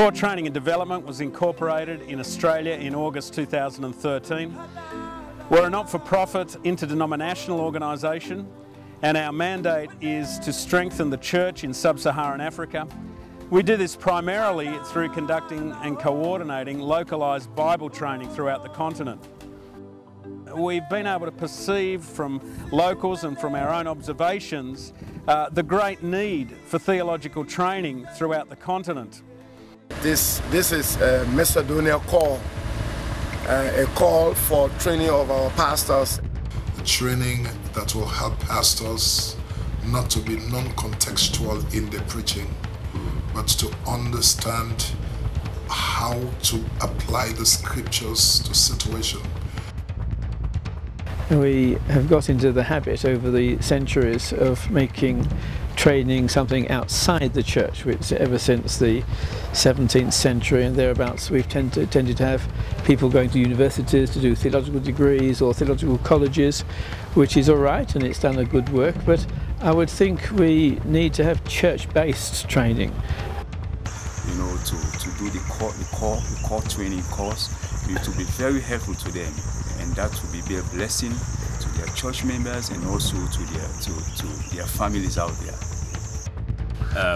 Core Training and Development was incorporated in Australia in August 2013. We're a not-for-profit interdenominational organisation, and our mandate is to strengthen the church in sub-Saharan Africa. We do this primarily through conducting and coordinating localised Bible training throughout the continent. We've been able to perceive from locals and from our own observations the great need for theological training throughout the continent. This is a Macedonia call, a call for training of our pastors. A training that will help pastors not to be non-contextual in their preaching, but to understand how to apply the scriptures to situation. We have got into the habit over the centuries of making training something outside the church, which ever since the 17th century and thereabouts we've tended to have people going to universities to do theological degrees or theological colleges, which is all right and it's done a good work, but I would think we need to have church-based training. You know, to do the core training course, it will be very helpful to them, and that will be a blessing to their church members and also to their families out there.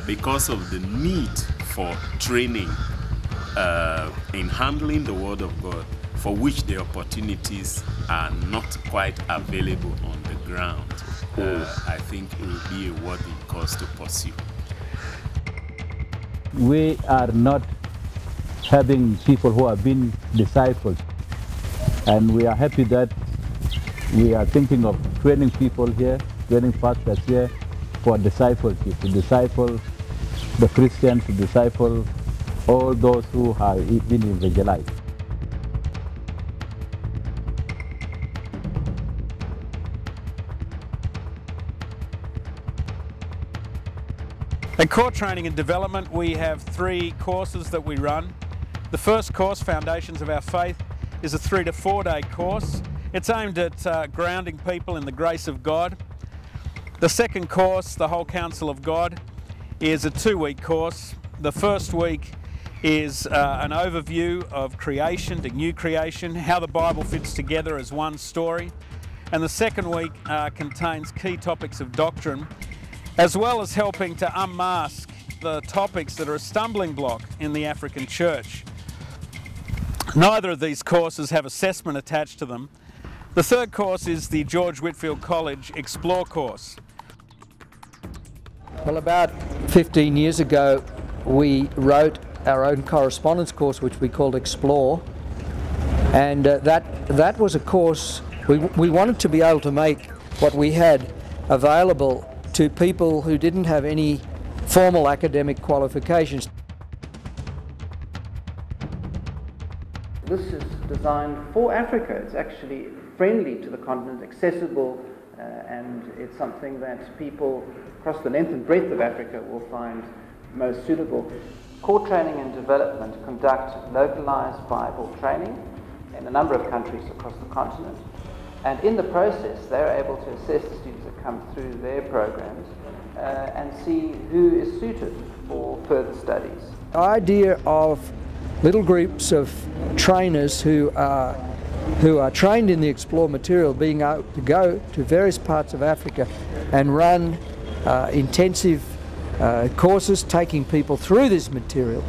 Because of the need for training in handling the Word of God, for which the opportunities are not quite available on the ground, I think it will be a worthy cause to pursue. We are not having people who have been discipled, and we are happy that we are thinking of training people here, training pastors here for discipleship, to disciple the Christians, to disciple all those who have been evangelized. At Core Training and Development, we have 3 courses that we run. The first course, Foundations of Our Faith, is a 3 to 4 day course. It's aimed at grounding people in the grace of God. The second course, The Whole Counsel of God, is a 2-week course. The first week is an overview of creation to new creation, how the Bible fits together as one story. And the second week contains key topics of doctrine, as well as helping to unmask the topics that are a stumbling block in the African church. Neither of these courses have assessment attached to them. The third course is the George Whitfield College Explore course. Well, about 15 years ago, we wrote our own correspondence course, which we called Explore, and that was a course we wanted to be able to make what we had available to people who didn't have any formal academic qualifications. This is designed for Africa. It's actually friendly to the continent, accessible, and it's something that people across the length and breadth of Africa will find most suitable. Core Training and Development conduct localized Bible training in a number of countries across the continent. And in the process, they're able to assess the students that come through their programs and see who is suited for further studies. The idea of little groups of trainers who are trained in the Explore material being able to go to various parts of Africa and run intensive courses taking people through this material,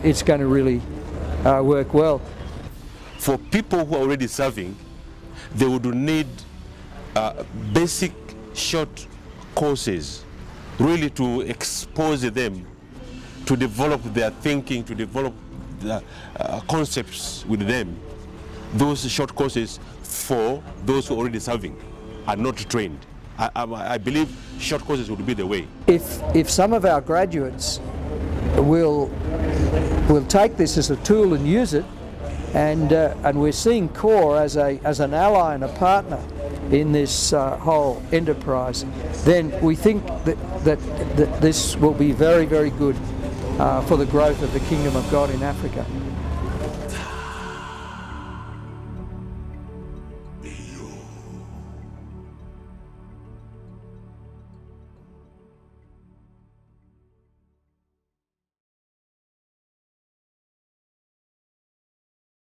it's going to really work well. For people who are already serving, they would need basic short courses, really to expose them, to develop their thinking, to develop the concepts with them. Those short courses for those who are already serving are not trained. I believe short courses would be the way. If some of our graduates will take this as a tool and use it, and we're seeing Core as an ally and a partner in this whole enterprise, then we think that this will be very, very good for the growth of the Kingdom of God in Africa.